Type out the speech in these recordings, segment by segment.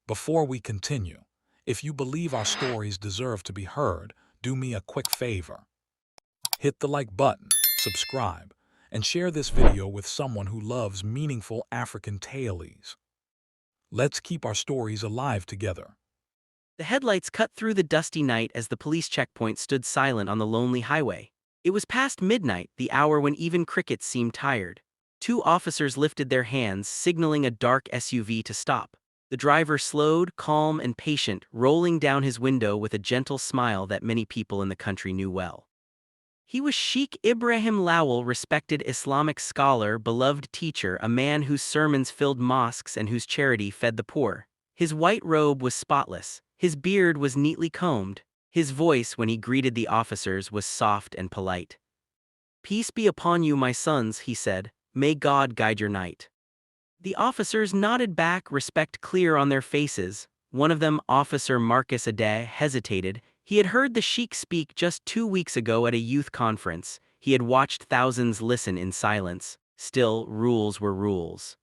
Before we continue, if you believe our stories deserve to be heard, do me a quick favor. Hit the like button, subscribe, and share this video with someone who loves meaningful African tales. Let's keep our stories alive together. The headlights cut through the dusty night as the police checkpoint stood silent on the lonely highway. It was past midnight, the hour when even crickets seemed tired. Two officers lifted their hands, signaling a dark SUV to stop. The driver slowed, calm and patient, rolling down his window with a gentle smile that many people in the country knew well. He was Sheikh Ibrahim Lawal, respected Islamic scholar, beloved teacher, a man whose sermons filled mosques and whose charity fed the poor. His white robe was spotless, his beard was neatly combed, his voice when he greeted the officers was soft and polite. "Peace be upon you, my sons," he said. "May God guide your night." The officers nodded back, respect clear on their faces. One of them, Officer Marcus Ade, hesitated. He had heard the sheik speak just 2 weeks ago at a youth conference. He had watched thousands listen in silence. Still, rules were rules.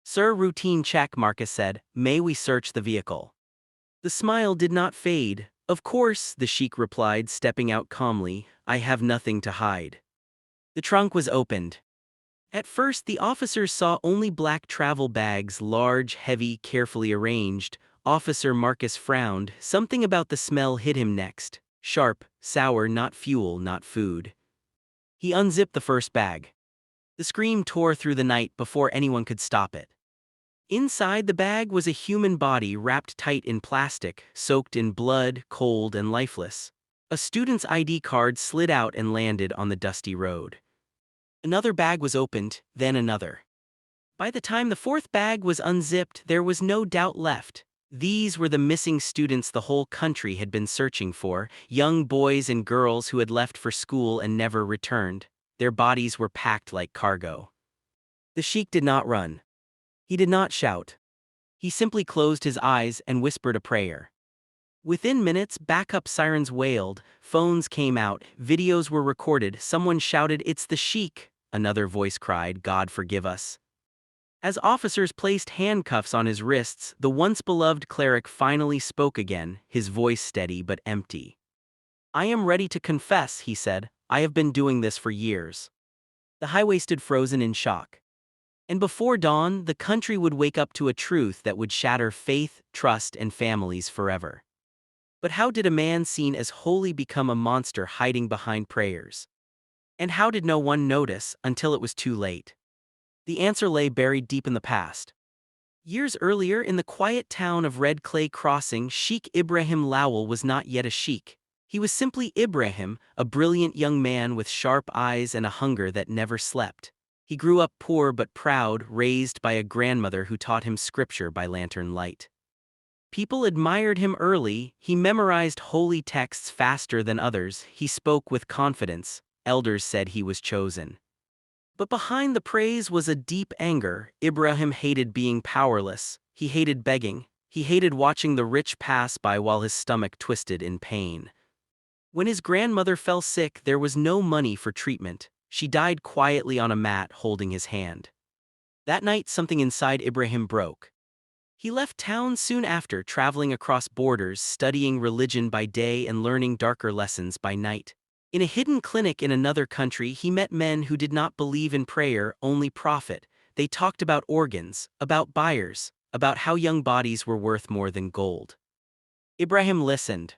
"Sir, routine check," Marcus said. "May we search the vehicle?" The smile did not fade. "Of course," the sheik replied, stepping out calmly. "I have nothing to hide." The trunk was opened. At first, the officers saw only black travel bags, large, heavy, carefully arranged. Officer Marcus frowned. Something about the smell hit him next. Sharp, sour, not fuel, not food. He unzipped the first bag. The scream tore through the night before anyone could stop it. Inside the bag was a human body wrapped tight in plastic, soaked in blood, cold and lifeless. A student's ID card slid out and landed on the dusty road. Another bag was opened, then another. By the time the fourth bag was unzipped, there was no doubt left. These were the missing students the whole country had been searching for, young boys and girls who had left for school and never returned. Their bodies were packed like cargo. The sheik did not run. He did not shout. He simply closed his eyes and whispered a prayer. Within minutes, backup sirens wailed, phones came out, videos were recorded, someone shouted, "It's the sheik!" Another voice cried, "God forgive us." As officers placed handcuffs on his wrists, the once beloved cleric finally spoke again, his voice steady but empty. "I am ready to confess," he said. "I have been doing this for years." The highway stood frozen in shock. And before dawn, the country would wake up to a truth that would shatter faith, trust, and families forever. But how did a man seen as holy become a monster hiding behind prayers? And how did no one notice until it was too late? The answer lay buried deep in the past. Years earlier, in the quiet town of Red Clay Crossing, Sheikh Ibrahim Lawal was not yet a sheikh. He was simply Ibrahim, a brilliant young man with sharp eyes and a hunger that never slept. He grew up poor but proud, raised by a grandmother who taught him scripture by lantern light. People admired him early. He memorized holy texts faster than others. He spoke with confidence. Elders said he was chosen. But behind the praise was a deep anger. Ibrahim hated being powerless. He hated begging. He hated watching the rich pass by while his stomach twisted in pain. When his grandmother fell sick, there was no money for treatment. She died quietly on a mat, holding his hand. That night, something inside Ibrahim broke. He left town soon after, traveling across borders, studying religion by day and learning darker lessons by night. In a hidden clinic in another country, he met men who did not believe in prayer, only profit. They talked about organs, about buyers, about how young bodies were worth more than gold. Ibrahim listened.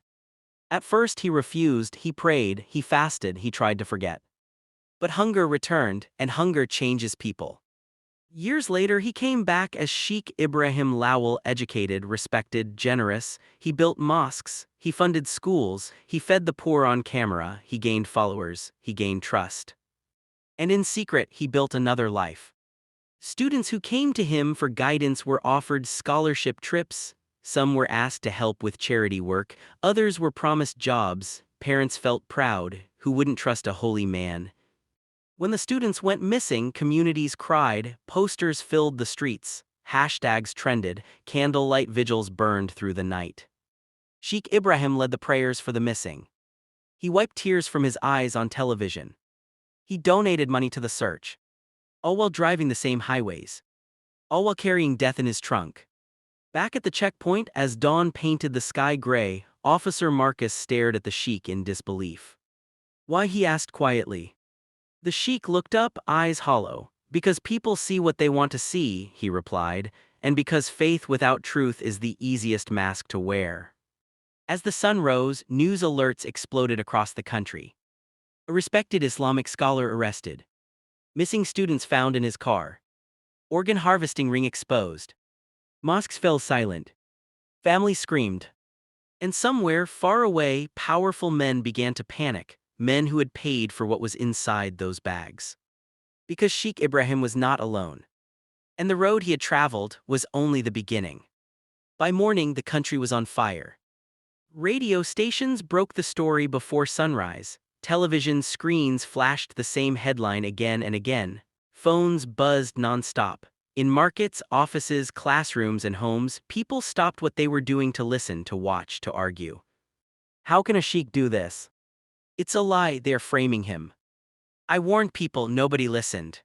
At first he refused, he prayed, he fasted, he tried to forget. But hunger returned, and hunger changes people. Years later, he came back as Sheikh Ibrahim Lawal, educated, respected, generous. He built mosques, he funded schools, he fed the poor on camera, he gained followers, he gained trust. And in secret, he built another life. Students who came to him for guidance were offered scholarship trips. Some were asked to help with charity work, others were promised jobs. Parents felt proud, who wouldn't trust a holy man? When the students went missing, communities cried, posters filled the streets, hashtags trended, candlelight vigils burned through the night. Sheikh Ibrahim led the prayers for the missing. He wiped tears from his eyes on television. He donated money to the search. All while driving the same highways. All while carrying death in his trunk. Back at the checkpoint, as dawn painted the sky gray, Officer Marcus stared at the sheik in disbelief. "Why?" he asked quietly. The sheik looked up, eyes hollow. "Because people see what they want to see," he replied, "and because faith without truth is the easiest mask to wear." As the sun rose, news alerts exploded across the country. A respected Islamic scholar arrested. Missing students found in his car. Organ harvesting ring exposed. Mosques fell silent. Families screamed. And somewhere, far away, powerful men began to panic, men who had paid for what was inside those bags. Because Sheikh Ibrahim was not alone. And the road he had traveled was only the beginning. By morning, the country was on fire. Radio stations broke the story before sunrise. Television screens flashed the same headline again and again. Phones buzzed nonstop. In markets, offices, classrooms, and homes, people stopped what they were doing to listen, to watch, to argue. How can a sheik do this? It's a lie, they're framing him. I warned people, nobody listened.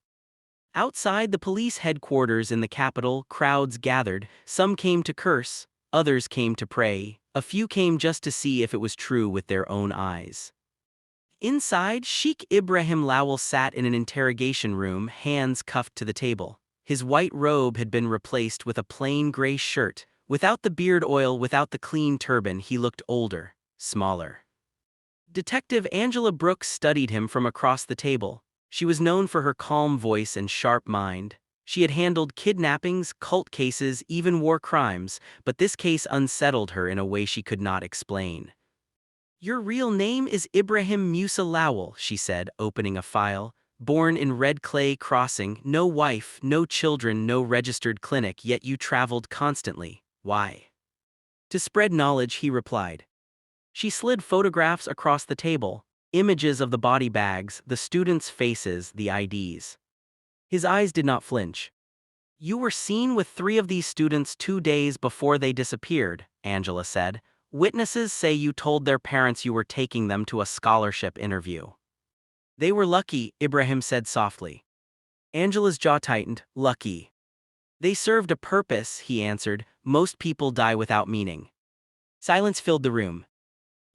Outside the police headquarters in the capital, crowds gathered. Some came to curse, others came to pray, a few came just to see if it was true with their own eyes. Inside, Sheikh Ibrahim Lawal sat in an interrogation room, hands cuffed to the table. His white robe had been replaced with a plain gray shirt. Without the beard oil, without the clean turban, he looked older, smaller. Detective Angela Brooks studied him from across the table. She was known for her calm voice and sharp mind. She had handled kidnappings, cult cases, even war crimes, but this case unsettled her in a way she could not explain. Your real name is Ibrahim Musa Lawal, she said, opening a file. Born in Red Clay Crossing, no wife, no children, no registered clinic, yet you traveled constantly. Why? To spread knowledge, he replied. She slid photographs across the table, images of the body bags, the students' faces, the IDs. His eyes did not flinch. You were seen with 3 of these students 2 days before they disappeared, Angela said. Witnesses say you told their parents you were taking them to a scholarship interview. They were lucky, Ibrahim said softly. Angela's jaw tightened. Lucky. They served a purpose, he answered. Most people die without meaning. Silence filled the room.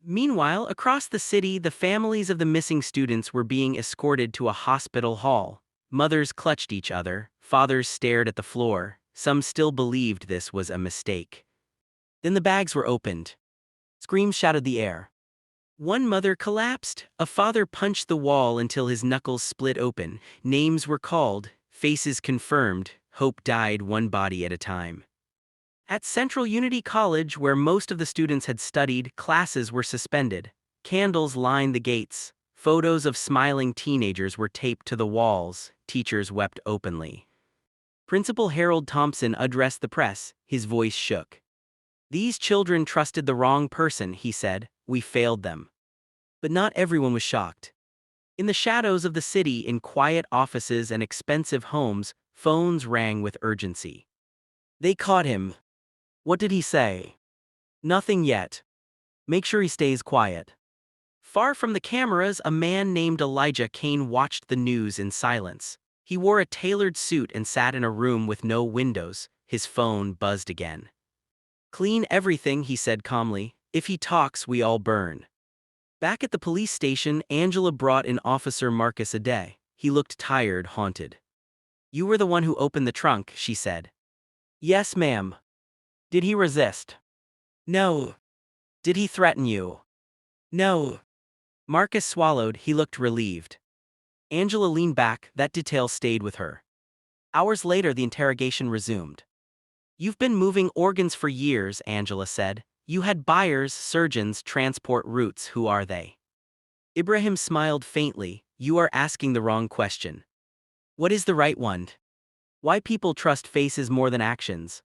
Meanwhile, across the city, the families of the missing students were being escorted to a hospital hall. Mothers clutched each other, fathers stared at the floor. Some still believed this was a mistake. Then the bags were opened. Screams shattered the air. One mother collapsed. A father punched the wall until his knuckles split open. Names were called, faces confirmed. Hope died one body at a time. At Central Unity College, where most of the students had studied, classes were suspended. Candles lined the gates. Photos of smiling teenagers were taped to the walls. Teachers wept openly. Principal Harold Thompson addressed the press. His voice shook. These children trusted the wrong person, he said. We failed them. But not everyone was shocked. In the shadows of the city, in quiet offices and expensive homes, phones rang with urgency. They caught him. What did he say? Nothing yet. Make sure he stays quiet. Far from the cameras, a man named Elijah Kane watched the news in silence. He wore a tailored suit and sat in a room with no windows. His phone buzzed again. Clean everything, he said calmly. If he talks, we all burn. Back at the police station, Angela brought in Officer Marcus Ade. He looked tired, haunted. You were the one who opened the trunk, she said. Yes, ma'am. Did he resist? No. Did he threaten you? No. Marcus swallowed. He looked relieved. Angela leaned back. That detail stayed with her. Hours later, the interrogation resumed. You've been moving organs for years, Angela said. You had buyers, surgeons, transport routes. Who are they? Ibrahim smiled faintly. You are asking the wrong question. What is the right one? Why people trust faces more than actions?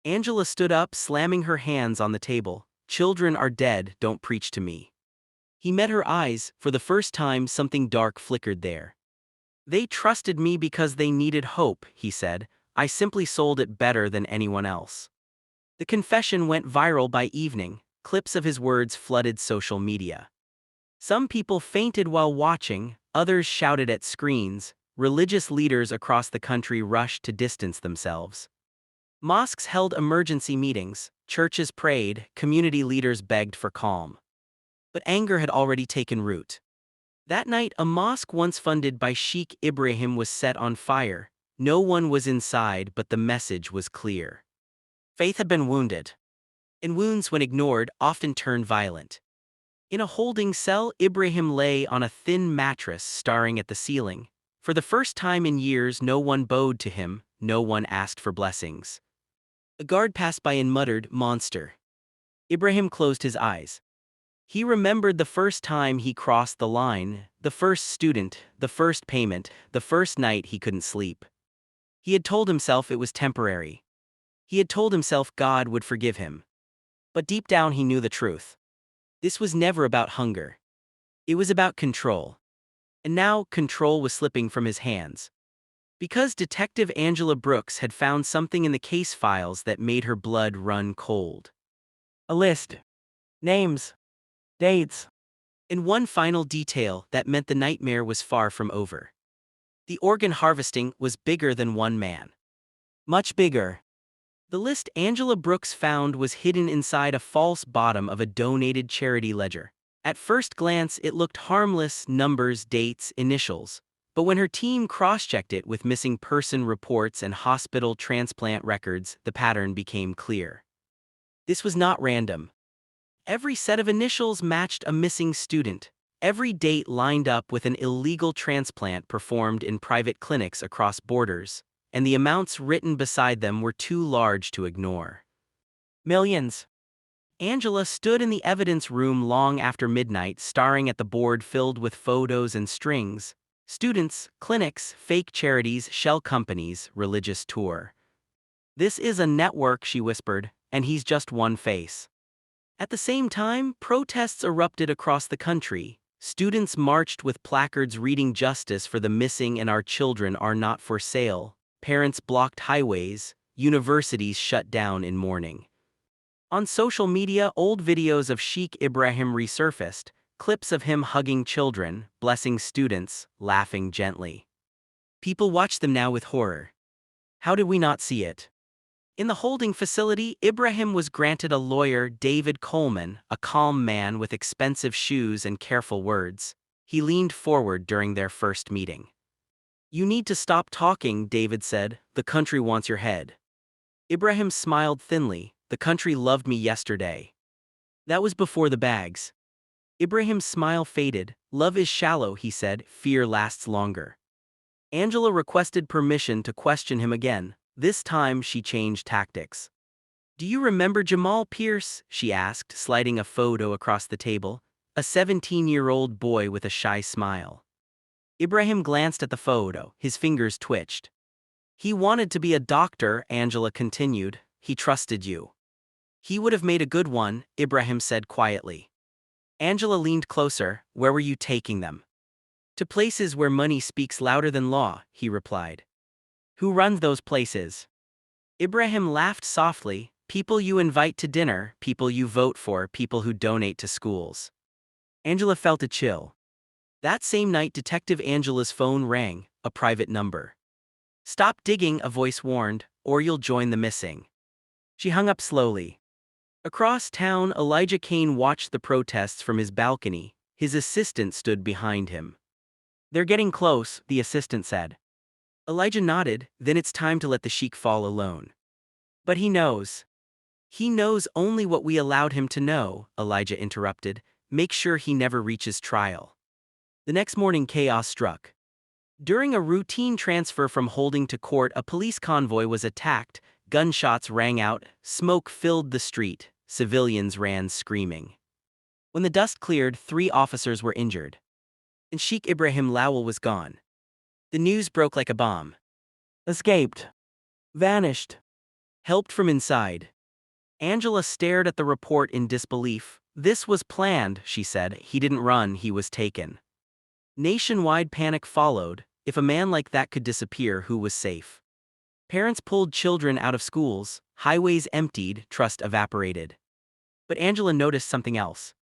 Angela stood up, slamming her hands on the table. Children are dead, don't preach to me. He met her eyes. For the first time, something dark flickered there. They trusted me because they needed hope, he said. I simply sold it better than anyone else. The confession went viral by evening. Clips of his words flooded social media. Some people fainted while watching, others shouted at screens. Religious leaders across the country rushed to distance themselves. Mosques held emergency meetings, churches prayed, community leaders begged for calm. But anger had already taken root. That night, a mosque once funded by Sheikh Ibrahim was set on fire. No one was inside, but the message was clear. Faith had been wounded, and wounds, when ignored, often turn violent. In a holding cell, Ibrahim lay on a thin mattress staring at the ceiling. For the first time in years, no one bowed to him, no one asked for blessings. A guard passed by and muttered, "Monster." Ibrahim closed his eyes. He remembered the first time he crossed the line, the first student, the first payment, the first night he couldn't sleep. He had told himself it was temporary. He had told himself God would forgive him. But deep down he knew the truth. This was never about hunger. It was about control. And now control was slipping from his hands. Because Detective Angela Brooks had found something in the case files that made her blood run cold. A list. Names. Dates. And one final detail that meant the nightmare was far from over. The organ harvesting was bigger than one man. Much bigger. The list Angela Brooks found was hidden inside a false bottom of a donated charity ledger. At first glance, it looked harmless: numbers, dates, initials. But when her team cross-checked it with missing person reports and hospital transplant records, the pattern became clear. This was not random. Every set of initials matched a missing student. Every date lined up with an illegal transplant performed in private clinics across borders, and the amounts written beside them were too large to ignore. Millions. Angela stood in the evidence room long after midnight, staring at the board filled with photos and strings. Students, clinics, fake charities, shell companies, religious tour. "This is a network," she whispered, "and he's just one face." At the same time, protests erupted across the country. Students marched with placards reading "Justice for the missing" and "Our children are not for sale." Parents blocked highways. Universities shut down in mourning. On social media, old videos of Sheikh Ibrahim resurfaced, clips of him hugging children, blessing students, laughing gently. People watched them now with horror. How did we not see it? In the holding facility, Ibrahim was granted a lawyer, David Coleman, a calm man with expensive shoes and careful words. He leaned forward during their first meeting. "You need to stop talking," David said. "The country wants your head." Ibrahim smiled thinly. "The country loved me yesterday." That was before the bags. Ibrahim's smile faded. "Love is shallow," he said. "Fear lasts longer." Angela requested permission to question him again. This time she changed tactics. "Do you remember Jamal Pierce?" she asked, sliding a photo across the table. A 17-year-old boy with a shy smile. Ibrahim glanced at the photo. His fingers twitched. "He wanted to be a doctor," Angela continued. "He trusted you." "He would have made a good one," Ibrahim said quietly. Angela leaned closer. "Where were you taking them?" "To places where money speaks louder than law," he replied. "Who runs those places?" Ibrahim laughed softly. "People you invite to dinner, people you vote for, people who donate to schools." Angela felt a chill. That same night, Detective Angela's phone rang, a private number. "Stop digging," a voice warned, "or you'll join the missing." She hung up slowly. Across town, Elijah Kane watched the protests from his balcony. His assistant stood behind him. "They're getting close," the assistant said. Elijah nodded. "Then it's time to let the sheik fall alone." "But he knows." "He knows only what we allowed him to know," Elijah interrupted. "Make sure he never reaches trial." The next morning, chaos struck. During a routine transfer from holding to court, a police convoy was attacked. Gunshots rang out. Smoke filled the street. Civilians ran screaming. When the dust cleared, 3 officers were injured. And Sheikh Ibrahim Lawal was gone. The news broke like a bomb. "Escaped. Vanished. Helped from inside." Angela stared at the report in disbelief. "This was planned," she said. "He didn't run, he was taken." Nationwide panic followed. If a man like that could disappear, who was safe? Parents pulled children out of schools, highways emptied, trust evaporated. But Angela noticed something else.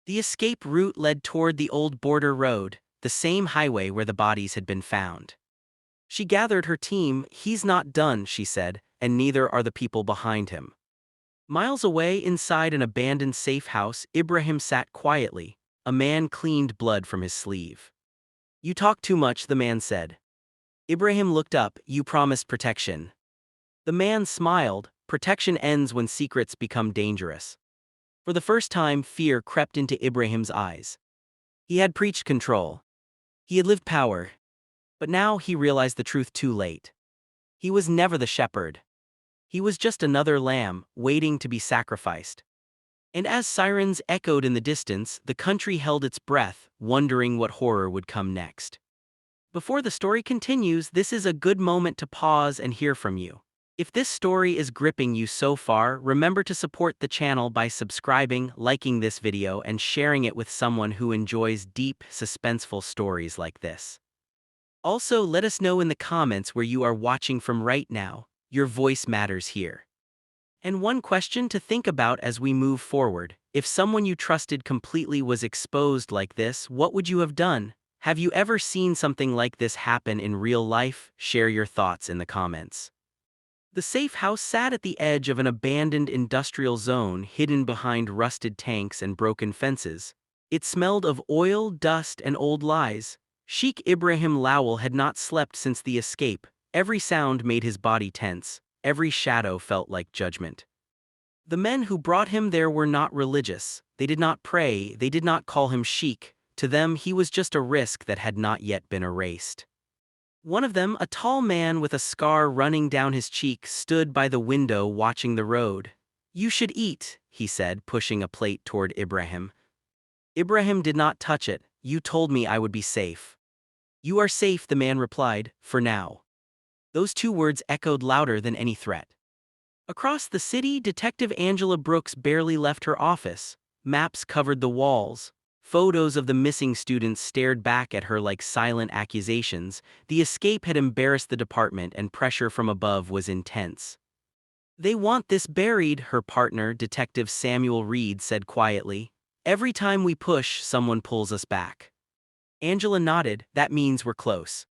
The escape route led toward the old border road, the same highway where the bodies had been found. She gathered her team. "He's not done," she said. and neither are the people behind him. Miles away inside an abandoned safe house, Ibrahim sat quietly. A man cleaned blood from his sleeve. "You talk too much," the man said. Ibrahim looked up. "You promised protection." The man smiled. "Protection ends when secrets become dangerous." For the first time, fear crept into Ibrahim's eyes. He had preached control. He had lived power. But now he realized the truth too late. He was never the shepherd. He was just another lamb, waiting to be sacrificed. And as sirens echoed in the distance, the country held its breath, wondering what horror would come next. Before the story continues, this is a good moment to pause and hear from you. If this story is gripping you so far, remember to support the channel by subscribing, liking this video, and sharing it with someone who enjoys deep, suspenseful stories like this. Also, let us know in the comments where you are watching from right now. Your voice matters here. And one question to think about as we move forward: if someone you trusted completely was exposed like this, what would you have done? Have you ever seen something like this happen in real life? Share your thoughts in the comments. The safe house sat at the edge of an abandoned industrial zone, hidden behind rusted tanks and broken fences. It smelled of oil, dust, and old lies. Sheikh Ibrahim Lowell had not slept since the escape. Every sound made his body tense. Every shadow felt like judgment. The men who brought him there were not religious. They did not pray. They did not call him sheikh. To them, he was just a risk that had not yet been erased. One of them, a tall man with a scar running down his cheek, stood by the window watching the road. "You should eat," he said, pushing a plate toward Ibrahim. Ibrahim did not touch it. "You told me I would be safe." "You are safe," the man replied, "for now." Those two words echoed louder than any threat. Across the city, Detective Angela Brooks barely left her office. Maps covered the walls. Photos of the missing students stared back at her like silent accusations. The escape had embarrassed the department, and pressure from above was intense. "They want this buried," her partner, Detective Samuel Reed, said quietly. "Every time we push, someone pulls us back." Angela nodded. "That means we're close."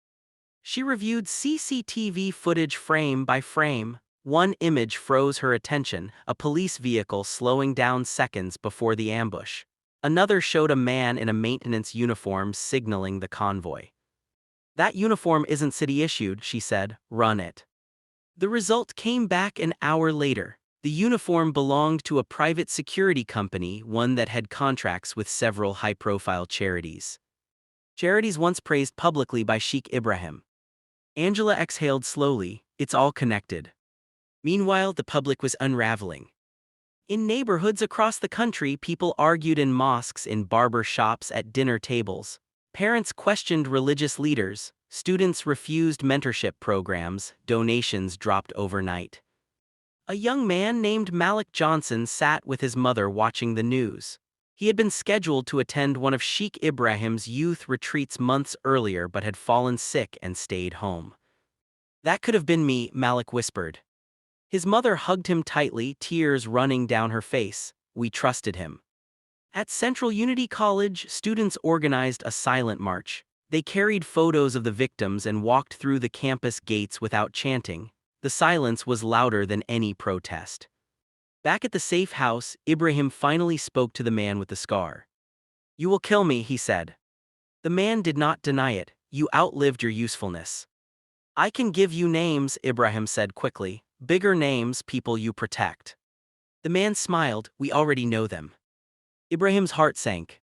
She reviewed CCTV footage frame by frame. One image froze her attention: a police vehicle slowing down seconds before the ambush. Another showed a man in a maintenance uniform signaling the convoy. "That uniform isn't city-issued," she said. "Run it." The result came back an hour later. The uniform belonged to a private security company, one that had contracts with several high-profile charities. Charities once praised publicly by Sheikh Ibrahim. Angela exhaled slowly. It's all connected. Meanwhile, the public was unraveling. In neighborhoods across the country, people argued in mosques, in barber shops, at dinner tables. Parents questioned religious leaders. Students refused mentorship programs. Donations dropped overnight. A young man named Malik Johnson sat with his mother watching the news. He had been scheduled to attend one of Sheikh Ibrahim's youth retreats months earlier but had fallen sick and stayed home. "That could have been me," Malik whispered. His mother hugged him tightly, tears running down her face. "We trusted him." At Central Unity College, students organized a silent march. They carried photos of the victims and walked through the campus gates without chanting. The silence was louder than any protest. Back at the safe house, Ibrahim finally spoke to the man with the scar. "You will kill me," he said. The man did not deny it. "You outlived your usefulness." "I can give you names," Ibrahim said quickly. "Bigger names, people you protect." The man smiled. "We already know them." Ibrahim's heart sank.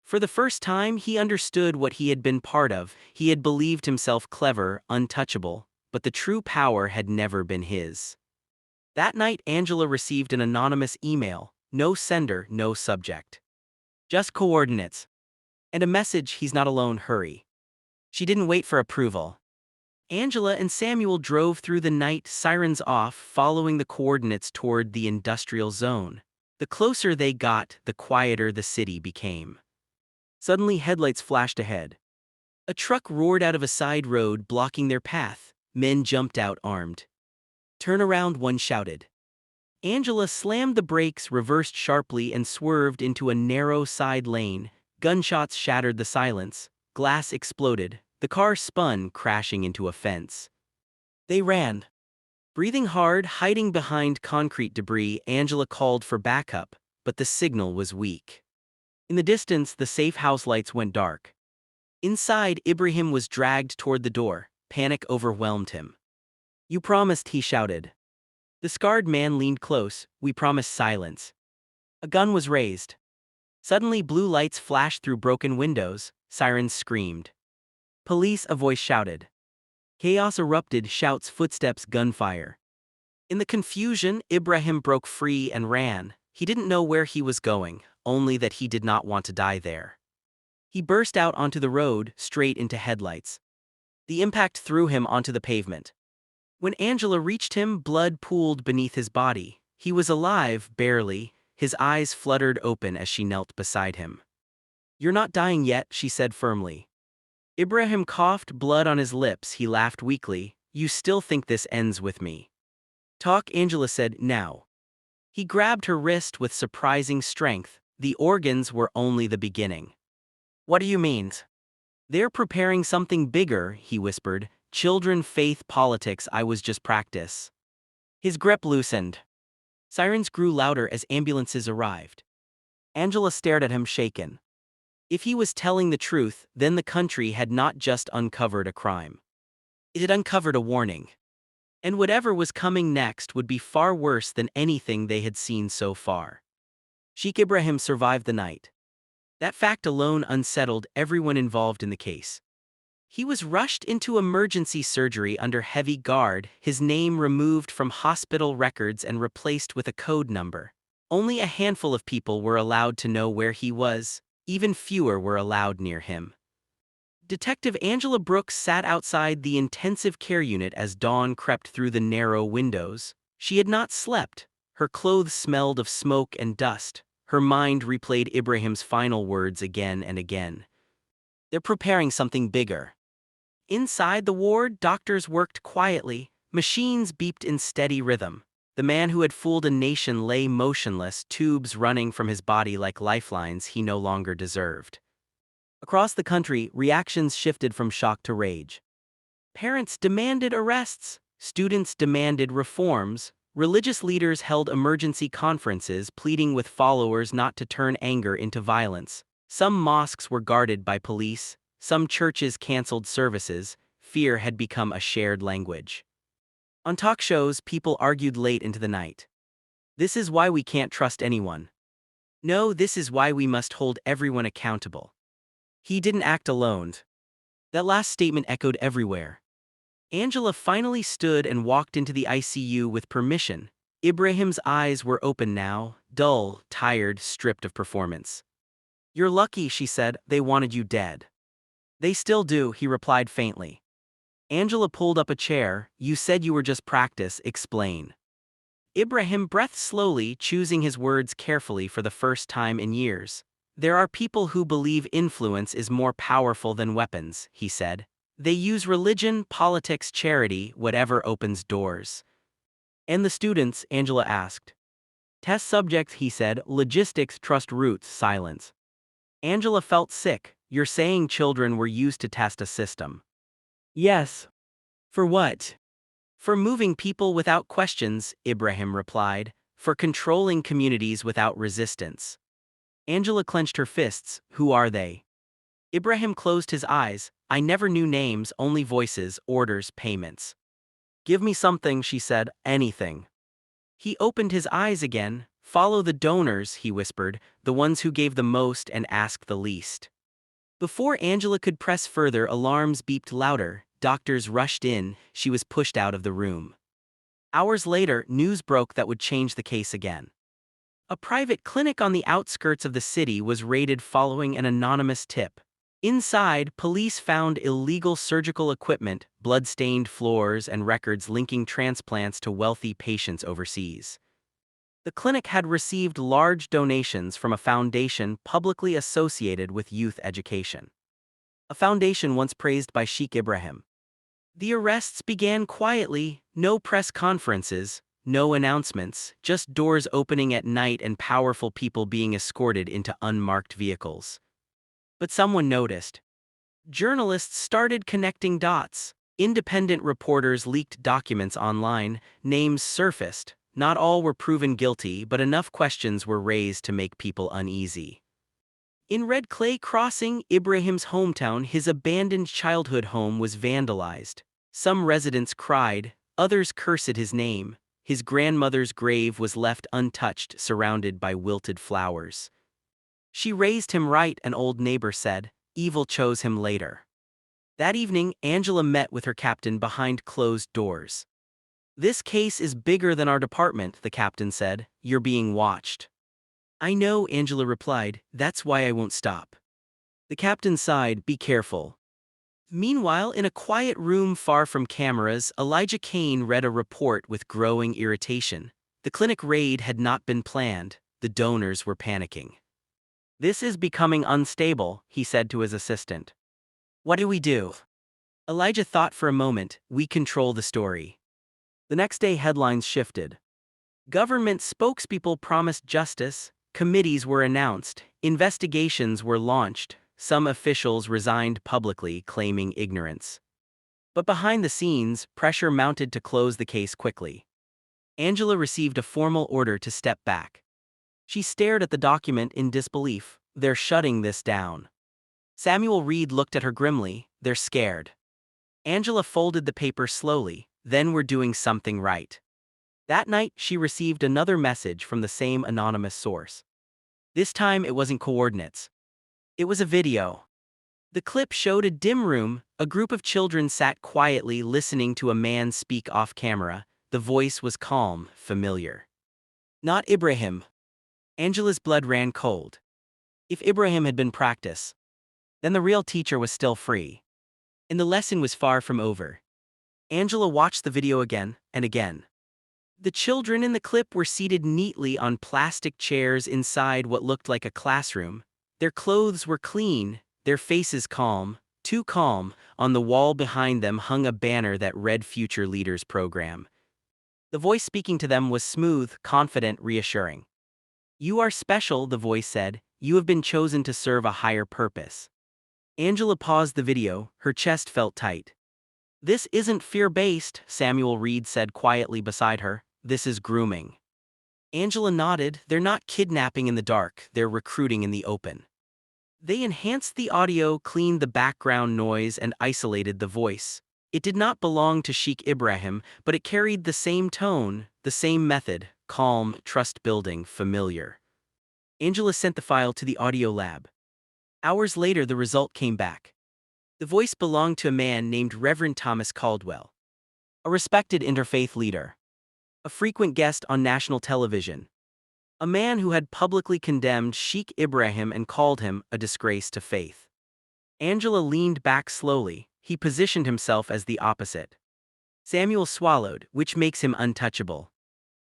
For the first time, he understood what he had been part of. He had believed himself clever, untouchable, but the true power had never been his. That night, Angela received an anonymous email. No sender, no subject. Just coordinates. And a message: "He's not alone, hurry." She didn't wait for approval. Angela and Samuel drove through the night, sirens off, following the coordinates toward the industrial zone. The closer they got, the quieter the city became. Suddenly, headlights flashed ahead. A truck roared out of a side road, blocking their path. Men jumped out armed. "Turn around," one shouted. Angela slammed the brakes, reversed sharply, and swerved into a narrow side lane. Gunshots shattered the silence. Glass exploded. The car spun, crashing into a fence. They ran. Breathing hard, hiding behind concrete debris, Angela called for backup, but the signal was weak. In the distance, the safe house lights went dark. Inside, Ibrahim was dragged toward the door. Panic overwhelmed him. "You promised," he shouted. The scarred man leaned close. "We promised silence." A gun was raised. Suddenly, blue lights flashed through broken windows. Sirens screamed. "Police," a voice shouted. Chaos erupted, shouts, footsteps, gunfire. In the confusion, Ibrahim broke free and ran. He didn't know where he was going, only that he did not want to die there. He burst out onto the road, straight into headlights. The impact threw him onto the pavement. When Angela reached him, blood pooled beneath his body. He was alive, barely. His eyes fluttered open as she knelt beside him. "You're not dying yet," she said firmly. Ibrahim coughed, blood on his lips. He laughed weakly. "You still think this ends with me?" "Talk," Angela said, "now." He grabbed her wrist with surprising strength. The organs were only the beginning. "What do you mean?" "They're preparing something bigger," he whispered. "Children, faith, politics. I was just practice." His grip loosened. Sirens grew louder as ambulances arrived. Angela stared at him, shaken. If he was telling the truth, then the country had not just uncovered a crime. It had uncovered a warning. And whatever was coming next would be far worse than anything they had seen so far. Sheikh Ibrahim survived the night. That fact alone unsettled everyone involved in the case. He was rushed into emergency surgery under heavy guard, his name removed from hospital records and replaced with a code number. Only a handful of people were allowed to know where he was. Even fewer were allowed near him. Detective Angela Brooks sat outside the intensive care unit as dawn crept through the narrow windows. She had not slept. Her clothes smelled of smoke and dust. Her mind replayed Ibrahim's final words again and again. "They're preparing something bigger." Inside the ward, doctors worked quietly. Machines beeped in steady rhythm. The man who had fooled a nation lay motionless, tubes running from his body like lifelines he no longer deserved. Across the country, reactions shifted from shock to rage. Parents demanded arrests. Students demanded reforms. Religious leaders held emergency conferences pleading with followers not to turn anger into violence. Some mosques were guarded by police. Some churches canceled services. Fear had become a shared language. On talk shows, people argued late into the night. "This is why we can't trust anyone." "No, this is why we must hold everyone accountable." He didn't act alone. That last statement echoed everywhere. Angela finally stood and walked into the ICU with permission. Ibrahim's eyes were open now, dull, tired, stripped of performance. "You're lucky," she said. "They wanted you dead." "They still do," he replied faintly. Angela pulled up a chair. "You said you were just practice, explain." Ibrahim breathed slowly, choosing his words carefully for the first time in years. "There are people who believe influence is more powerful than weapons," he said. "They use religion, politics, charity, whatever opens doors." "And the students?" Angela asked. "Test subjects," he said. "Logistics, trust roots, silence." Angela felt sick. "You're saying children were used to test a system?" "Yes." "For what?" "For moving people without questions," Ibrahim replied. "For controlling communities without resistance." Angela clenched her fists. "Who are they?" Ibrahim closed his eyes. "I never knew names, only voices, orders, payments." "Give me something," she said. "Anything." He opened his eyes again. "Follow the donors," he whispered, "the ones who gave the most and asked the least." Before Angela could press further, alarms beeped louder. Doctors rushed in. She was pushed out of the room. Hours later, news broke that would change the case again. A private clinic on the outskirts of the city was raided following an anonymous tip. Inside, police found illegal surgical equipment, blood-stained floors, and records linking transplants to wealthy patients overseas. The clinic had received large donations from a foundation publicly associated with youth education. A foundation once praised by Sheikh Ibrahim. The arrests began quietly, no press conferences, no announcements, just doors opening at night and powerful people being escorted into unmarked vehicles. But someone noticed. Journalists started connecting dots. Independent reporters leaked documents online, names surfaced. Not all were proven guilty, but enough questions were raised to make people uneasy. In Red Clay Crossing, Ibrahim's hometown, his abandoned childhood home was vandalized. Some residents cried, others cursed his name. His grandmother's grave was left untouched, surrounded by wilted flowers. She raised him right, an old neighbor said. Evil chose him later. That evening, Angela met with her captain behind closed doors. This case is bigger than our department, the captain said. You're being watched. I know, Angela replied. That's why I won't stop. The captain sighed. Be careful. Meanwhile, in a quiet room far from cameras, Elijah Kane read a report with growing irritation. The clinic raid had not been planned. The donors were panicking. This is becoming unstable, he said to his assistant. What do we do? Elijah thought for a moment. We control the story. The next day, headlines shifted. Government spokespeople promised justice, committees were announced, investigations were launched, some officials resigned publicly, claiming ignorance. But behind the scenes, pressure mounted to close the case quickly. Angela received a formal order to step back. She stared at the document in disbelief. They're shutting this down. Samuel Reed looked at her grimly. They're scared. Angela folded the paper slowly. Then we're doing something right. That night, she received another message from the same anonymous source. This time, it wasn't coordinates. It was a video. The clip showed a dim room. A group of children sat quietly listening to a man speak off camera. The voice was calm, familiar. Not Ibrahim. Angela's blood ran cold. If Ibrahim had been practice, then the real teacher was still free. And the lesson was far from over. Angela watched the video again and again. The children in the clip were seated neatly on plastic chairs inside what looked like a classroom. Their clothes were clean, their faces calm, too calm. On the wall behind them hung a banner that read Future Leaders Program. The voice speaking to them was smooth, confident, reassuring. You are special, the voice said. You have been chosen to serve a higher purpose. Angela paused the video, her chest felt tight. This isn't fear-based, Samuel Reed said quietly beside her. This is grooming. Angela nodded. They're not kidnapping in the dark, they're recruiting in the open. They enhanced the audio, cleaned the background noise, and isolated the voice. It did not belong to Sheikh Ibrahim, but it carried the same tone, the same method, calm, trust-building, familiar. Angela sent the file to the audio lab. Hours later, the result came back. The voice belonged to a man named Reverend Thomas Caldwell, a respected interfaith leader, a frequent guest on national television, a man who had publicly condemned Sheikh Ibrahim and called him a disgrace to faith. Angela leaned back slowly. He positioned himself as the opposite. Samuel swallowed, which makes him untouchable.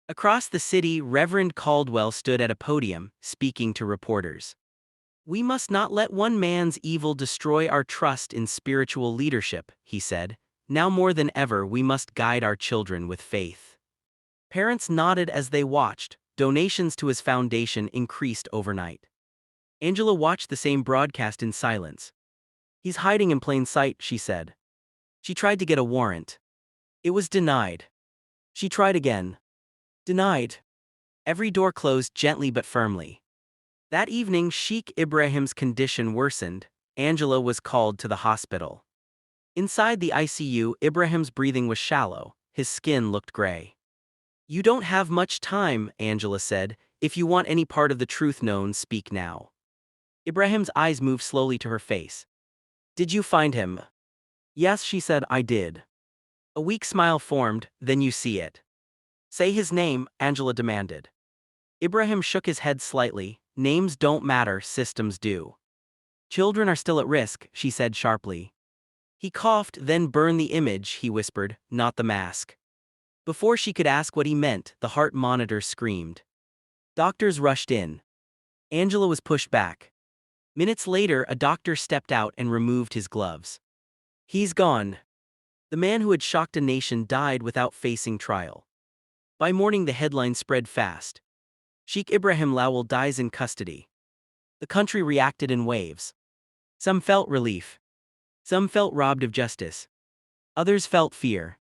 Across the city, Reverend Caldwell stood at a podium, speaking to reporters. We must not let one man's evil destroy our trust in spiritual leadership, he said. Now more than ever, we must guide our children with faith. Parents nodded as they watched. Donations to his foundation increased overnight. Angela watched the same broadcast in silence. He's hiding in plain sight, she said. She tried to get a warrant. It was denied. She tried again. Denied. Every door closed gently but firmly. That evening, Sheikh Ibrahim's condition worsened. Angela was called to the hospital. Inside the ICU, Ibrahim's breathing was shallow. His skin looked gray. You don't have much time, Angela said. If you want any part of the truth known, speak now. Ibrahim's eyes moved slowly to her face. Did you find him? Yes, she said, I did. A weak smile formed. Then you see it. Say his name, Angela demanded. Ibrahim shook his head slightly. Names don't matter, systems do. Children are still at risk, she said sharply. He coughed. Then burn the image, he whispered, not the mask. Before she could ask what he meant, the heart monitor screamed. Doctors rushed in. Angela was pushed back. Minutes later, a doctor stepped out and removed his gloves. He's gone. The man who had shocked a nation died without facing trial. By morning, the headline spread fast. Sheikh Ibrahim Lawal dies in custody. The country reacted in waves. Some felt relief. Some felt robbed of justice. Others felt fear,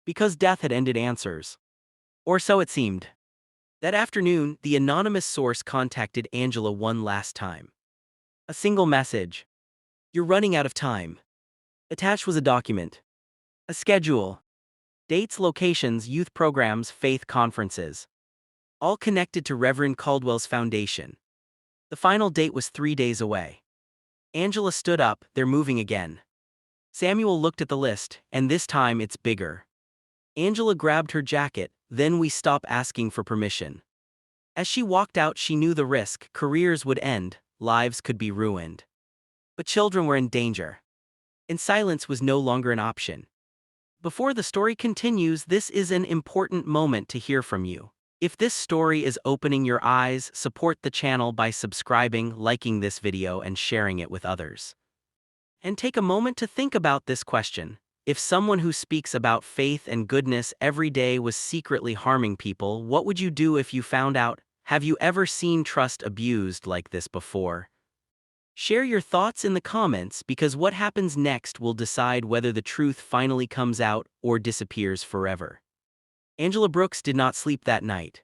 because death had ended answers. Or so it seemed. That afternoon, the anonymous source contacted Angela one last time. A single message. "You're running out of time." Attached was a document. A schedule. Dates, locations, youth programs, faith conferences. All connected to Reverend Caldwell's foundation. The final date was 3 days away. Angela stood up, "They're moving again." Samuel looked at the list, "And this time it's bigger." Angela grabbed her jacket, "Then we stop asking for permission." As she walked out, she knew the risk: careers would end, lives could be ruined. But children were in danger. And silence was no longer an option. Before the story continues, this is an important moment to hear from you. If this story is opening your eyes, support the channel by subscribing, liking this video, and sharing it with others. And take a moment to think about this question. If someone who speaks about faith and goodness every day was secretly harming people, what would you do if you found out? Have you ever seen trust abused like this before? Share your thoughts in the comments, because what happens next will decide whether the truth finally comes out or disappears forever. Angela Brooks did not sleep that night.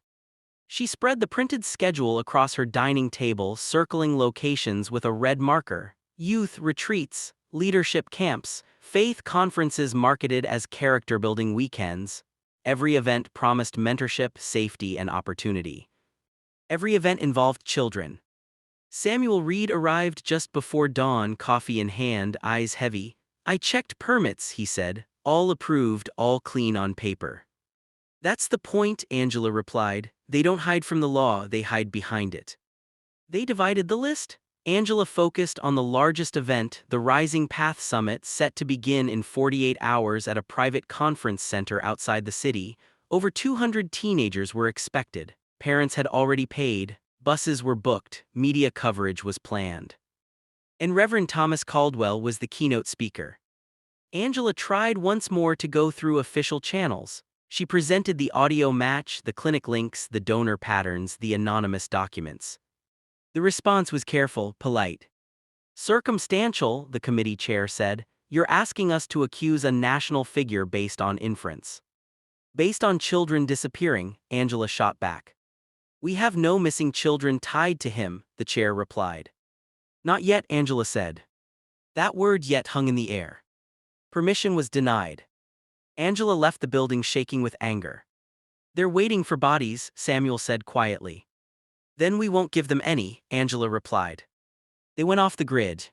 She spread the printed schedule across her dining table, circling locations with a red marker: youth retreats, leadership camps, faith conferences marketed as character-building weekends. Every event promised mentorship, safety, and opportunity. Every event involved children. Samuel Reed arrived just before dawn, coffee in hand, eyes heavy. "I checked permits," he said. "All approved, all clean on paper." "That's the point," Angela replied. "They don't hide from the law, they hide behind it." They divided the list. Angela focused on the largest event, the Rising Path Summit, set to begin in 48 hours at a private conference center outside the city. Over 200 teenagers were expected. Parents had already paid. Buses were booked, media coverage was planned. And Reverend Thomas Caldwell was the keynote speaker. Angela tried once more to go through official channels. She presented the audio match, the clinic links, the donor patterns, the anonymous documents. The response was careful, polite. "Circumstantial," the committee chair said. "You're asking us to accuse a national figure based on inference." "Based on children disappearing," Angela shot back. "We have no missing children tied to him," the chair replied. "Not yet," Angela said. That word "yet" hung in the air. Permission was denied. Angela left the building shaking with anger. "They're waiting for bodies," Samuel said quietly. "Then we won't give them any," Angela replied. They went off the grid.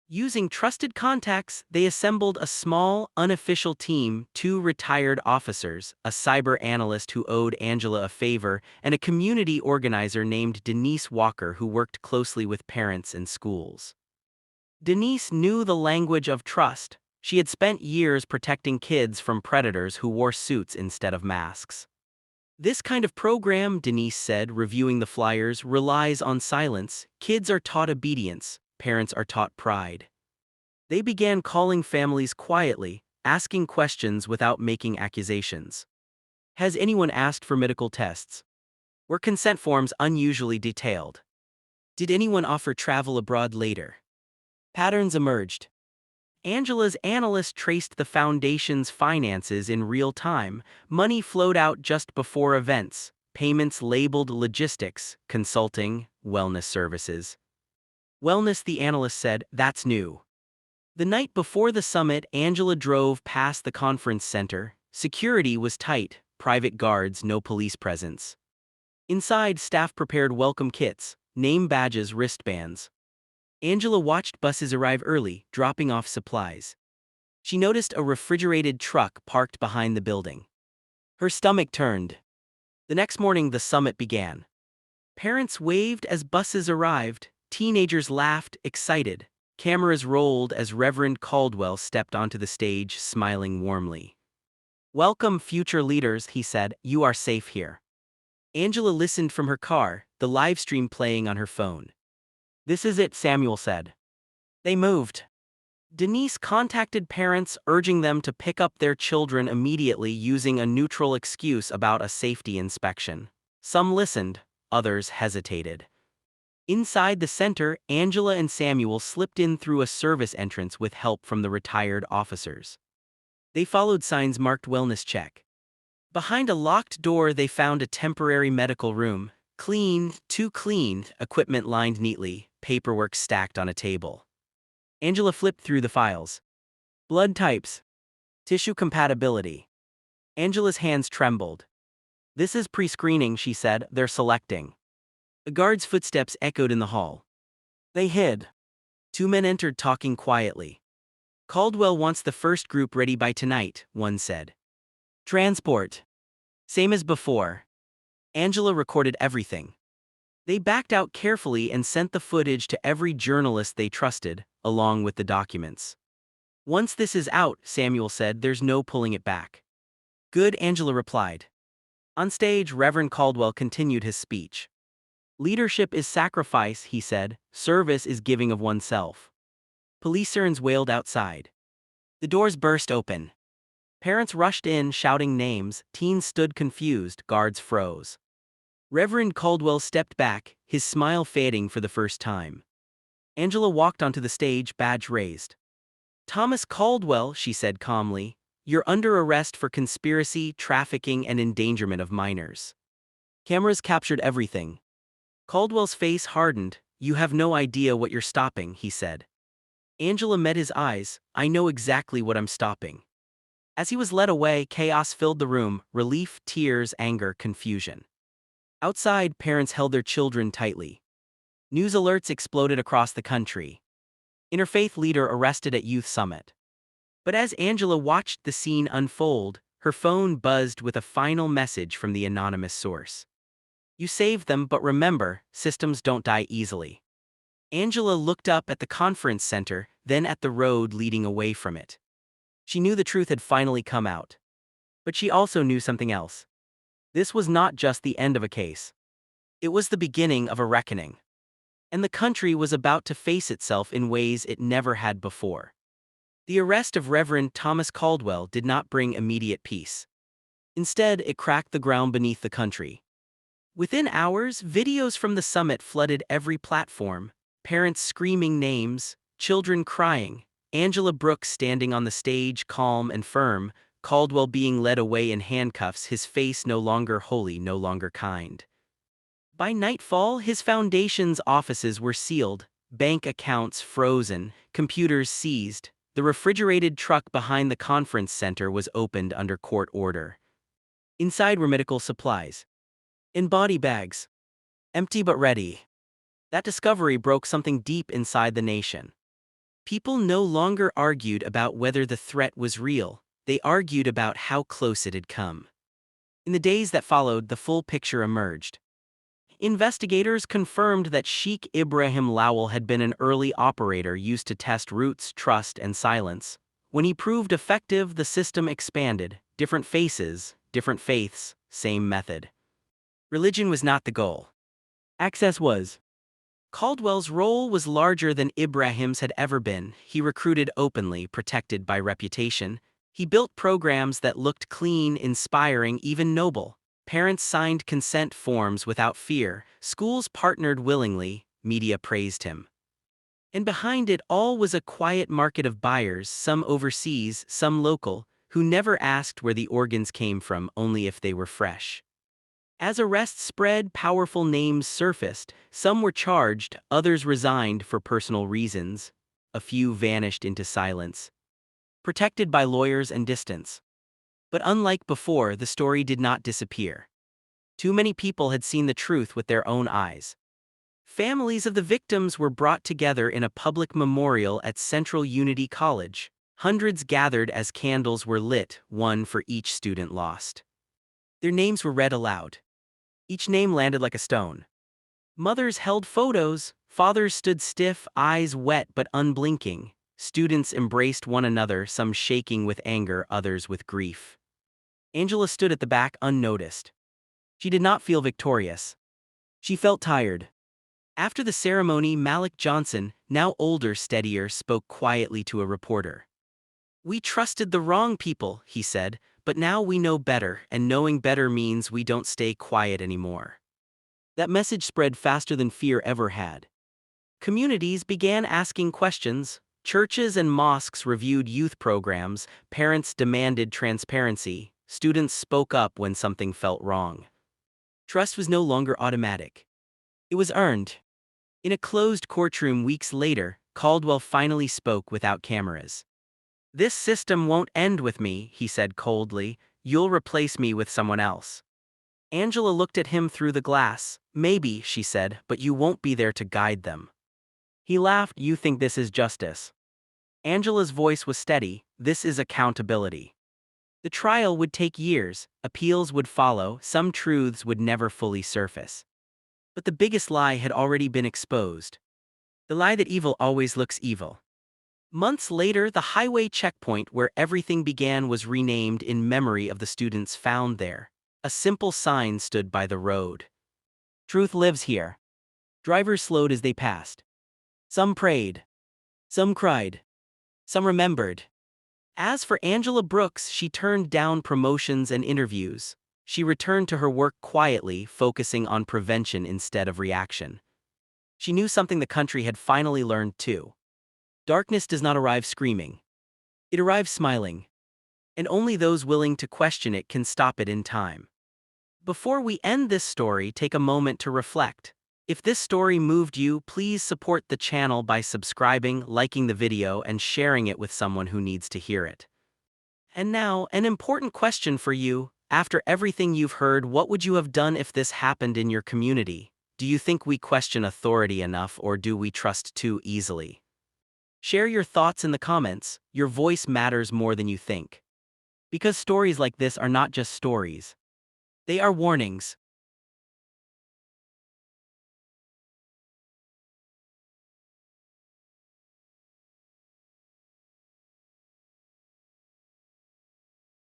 Using trusted contacts, they assembled a small, unofficial team: 2 retired officers, a cyber analyst who owed Angela a favor, and a community organizer named Denise Walker who worked closely with parents and schools. Denise knew the language of trust. She had spent years protecting kids from predators who wore suits instead of masks. "This kind of program," Denise said, reviewing the flyers, "relies on silence. Kids are taught obedience. Parents are taught pride." They began calling families quietly, asking questions without making accusations. "Has anyone asked for medical tests? Were consent forms unusually detailed? Did anyone offer travel abroad later?" Patterns emerged. Angela's analyst traced the foundation's finances in real time. Money flowed out just before events, payments labeled logistics, consulting, wellness services. "Wellness," the analyst said, "that's new." The night before the summit, Angela drove past the conference center. Security was tight, private guards, no police presence. Inside, staff prepared welcome kits, name badges, wristbands. Angela watched buses arrive early, dropping off supplies. She noticed a refrigerated truck parked behind the building. Her stomach turned. The next morning, the summit began. Parents waved as buses arrived. Teenagers laughed, excited. Cameras rolled as Reverend Caldwell stepped onto the stage, smiling warmly. "Welcome, future leaders," he said. "You are safe here." Angela listened from her car, the live stream playing on her phone. "This is it," Samuel said. They moved. Denise contacted parents, urging them to pick up their children immediately, using a neutral excuse about a safety inspection. Some listened, others hesitated. Inside the center, Angela and Samuel slipped in through a service entrance with help from the retired officers. They followed signs marked wellness check. Behind a locked door they found a temporary medical room. Clean, too clean, equipment lined neatly, paperwork stacked on a table. Angela flipped through the files. Blood types. Tissue compatibility. Angela's hands trembled. This is pre-screening, she said, they're selecting. A guard's footsteps echoed in the hall. They hid. Two men entered talking quietly. Caldwell wants the first group ready by tonight, one said. Transport. Same as before. Angela recorded everything. They backed out carefully and sent the footage to every journalist they trusted, along with the documents. Once this is out, Samuel said, there's no pulling it back. Good, Angela replied. On stage, Reverend Caldwell continued his speech. Leadership is sacrifice, he said. Service is giving of oneself. Police sirens wailed outside. The doors burst open. Parents rushed in, shouting names. Teens stood confused. Guards froze. Reverend Caldwell stepped back, his smile fading for the first time. Angela walked onto the stage, badge raised. Thomas Caldwell, she said calmly, you're under arrest for conspiracy, trafficking, and endangerment of minors. Cameras captured everything. Caldwell's face hardened. You have no idea what you're stopping, he said. Angela met his eyes. I know exactly what I'm stopping. As he was led away, chaos filled the room, relief, tears, anger, confusion. Outside, parents held their children tightly. News alerts exploded across the country. Interfaith leader arrested at youth summit. But as Angela watched the scene unfold, her phone buzzed with a final message from the anonymous source. You saved them, but remember, systems don't die easily. Angela looked up at the conference center, then at the road leading away from it. She knew the truth had finally come out. But she also knew something else. This was not just the end of a case. It was the beginning of a reckoning. And the country was about to face itself in ways it never had before. The arrest of Reverend Thomas Caldwell did not bring immediate peace. Instead, it cracked the ground beneath the country. Within hours, videos from the summit flooded every platform, parents screaming names, children crying, Angela Brooks standing on the stage calm and firm, Caldwell being led away in handcuffs, his face no longer holy, no longer kind. By nightfall, his foundation's offices were sealed, bank accounts frozen, computers seized. The refrigerated truck behind the conference center was opened under court order. Inside were medical supplies. In body bags. Empty but ready. That discovery broke something deep inside the nation. People no longer argued about whether the threat was real, they argued about how close it had come. In the days that followed, the full picture emerged. Investigators confirmed that Sheikh Ibrahim Lowell had been an early operator used to test roots, trust, and silence. When he proved effective, the system expanded. Different faces, different faiths, same method. Religion was not the goal. Access was. Caldwell's role was larger than Ibrahim's had ever been. He recruited openly, protected by reputation. He built programs that looked clean, inspiring, even noble. Parents signed consent forms without fear, schools partnered willingly, media praised him. And behind it all was a quiet market of buyers, some overseas, some local, who never asked where the organs came from, only if they were fresh. As arrests spread, powerful names surfaced. Some were charged, others resigned for personal reasons. A few vanished into silence, protected by lawyers and distance. But unlike before, the story did not disappear. Too many people had seen the truth with their own eyes. Families of the victims were brought together in a public memorial at Central Unity College. Hundreds gathered as candles were lit, one for each student lost. Their names were read aloud. Each name landed like a stone. Mothers held photos, fathers stood stiff, eyes wet but unblinking. Students embraced one another, some shaking with anger, others with grief. Angela stood at the back unnoticed. She did not feel victorious. She felt tired. After the ceremony, Malik Johnson, now older, steadier, spoke quietly to a reporter. We trusted the wrong people, he said, but now we know better, and knowing better means we don't stay quiet anymore. That message spread faster than fear ever had. Communities began asking questions. Churches and mosques reviewed youth programs, parents demanded transparency, students spoke up when something felt wrong. Trust was no longer automatic. It was earned. In a closed courtroom weeks later, Caldwell finally spoke without cameras. "This system won't end with me," he said coldly. "You'll replace me with someone else." Angela looked at him through the glass. "Maybe," she said, "but you won't be there to guide them." He laughed. "You think this is justice?" Angela's voice was steady. "This is accountability." The trial would take years, appeals would follow, some truths would never fully surface. But the biggest lie had already been exposed. The lie that evil always looks evil. Months later, the highway checkpoint where everything began was renamed in memory of the students found there. A simple sign stood by the road. "Truth lives here." Drivers slowed as they passed. Some prayed. Some cried. Some remembered. As for Angela Brooks, she turned down promotions and interviews. She returned to her work quietly, focusing on prevention instead of reaction. She knew something the country had finally learned too. Darkness does not arrive screaming. It arrives smiling. And only those willing to question it can stop it in time. Before we end this story, take a moment to reflect. If this story moved you, please support the channel by subscribing, liking the video, and sharing it with someone who needs to hear it. And now, an important question for you. After everything you've heard, what would you have done if this happened in your community? Do you think we question authority enough, or do we trust too easily? Share your thoughts in the comments. Your voice matters more than you think. Because stories like this are not just stories. They are warnings.